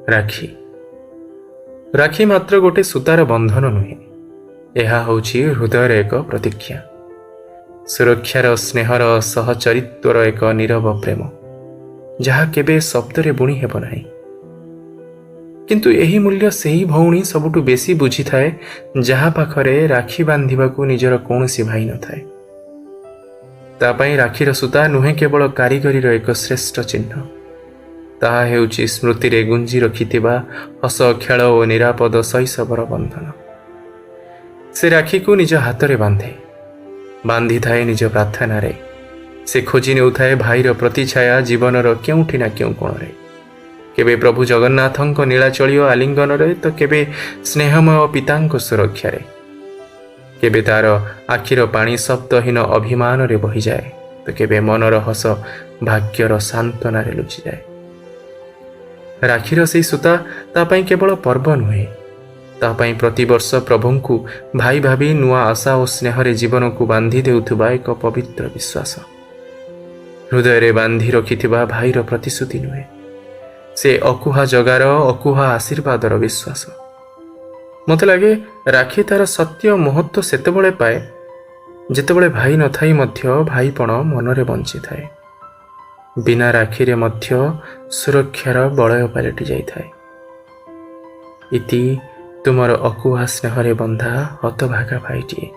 ରାକ୍ଷୀ ରାକ୍ଷୀ ମାତ୍ର ଗୋଟିଏ ସୂତାର ବନ୍ଧନ ନୁହେଁ, ଏହା ହେଉଛି ହୃଦୟର ଏକ ପ୍ରତିଜ୍ଞା, ସୁରକ୍ଷାର, ସ୍ନେହର, ସହଚରିତ୍ୱର ଏକ ନୀରବ ପ୍ରେମ, ଯାହା କେବେ ଶବ୍ଦରେ ବୁଣି ହେବ ନାହିଁ। କିନ୍ତୁ ଏହି ମୂଲ୍ୟ ସେହି ଭଉଣୀ ସବୁଠୁ ବେଶୀ ବୁଝିଥାଏ ଯାହା ପାଖରେ ରାକ୍ଷୀ ବାନ୍ଧିବାକୁ ନିଜର କୌଣସି ଭାଇ ନଥାଏ। ତା ପାଇଁ ରାକ୍ଷୀର ସୂତା ନୁହେଁ କେବଳ କାରିଗରୀର ଏକ ଶ୍ରେଷ୍ଠ ଚିହ୍ନ, ତାହା ହେଉଛି ସ୍ମୃତିରେ ଗୁଞ୍ଜି ରଖିଥିବା ହସ, ଖେଳ ଓ ନିରାପଦ ଶୈଶବର ବନ୍ଧନ। ସେ ରାକ୍ଷୀକୁ ନିଜ ହାତରେ ବାନ୍ଧିଥାଏ ନିଜ ପ୍ରାର୍ଥନାରେ। ସେ ଖୋଜି ନେଉଥାଏ ଭାଇର ପ୍ରତିଛାୟା ଜୀବନର କେଉଁଠି ନା କେଉଁ କୋଣରେ, କେବେ ପ୍ରଭୁ ଜଗନ୍ନାଥଙ୍କ ନୀଳାଚଳୀୟ ଆଲିଙ୍ଗନରେ, ତ କେବେ ସ୍ନେହମୟ ପିତାଙ୍କ ସୁରକ୍ଷାରେ। କେବେ ତାର ଆଖିର ପାଣି ଶବ୍ଦହୀନ ଅଭିମାନରେ ବହିଯାଏ, ତ କେବେ ମନର ହସ ଭାଗ୍ୟର ସାନ୍ତ୍ୱନାରେ ଲୁଚିଯାଏ। ରାକ୍ଷୀର ସେହି ସୂତା ତା ପାଇଁ କେବଳ ପର୍ବ ନୁହେଁ, ତା ପାଇଁ ପ୍ରତିବର୍ଷ ପ୍ରଭୁଙ୍କୁ ଭାଇ ଭାବି ନୂଆ ଆଶା ଓ ସ୍ନେହରେ ଜୀବନକୁ ବାନ୍ଧି ଦେଉଥିବା ଏକ ପବିତ୍ର ବିଶ୍ୱାସ। ହୃଦୟରେ ବାନ୍ଧି ରଖିଥିବା ଭାଇର ପ୍ରତିଶ୍ରୁତି ନୁହେଁ, ସେ ଅକୁହା ଜଗାର ଅକୁହା ଆଶୀର୍ବାଦର ବିଶ୍ୱାସ। ମୋତେ ଲାଗେ ରାକ୍ଷୀ ତାର ସତ୍ୟ ମହତ୍ଵ ସେତେବେଳେ ପାଏ ଯେତେବେଳେ ଭାଇ ନଥାଇ ମଧ୍ୟ ଭାଇପଣ ମନରେ ବଞ୍ଚିଥାଏ, ବିନା ରାକ୍ଷୀରେ ମଧ୍ୟ ସୁରକ୍ଷାର ବଳୟ ପାଲଟି ଯାଇଥାଏ। ଇତି ତୁମର ଅକୁହା ସ୍ନେହରେ ବନ୍ଧା ହତଭାଗା ଭାଇଟିଏ।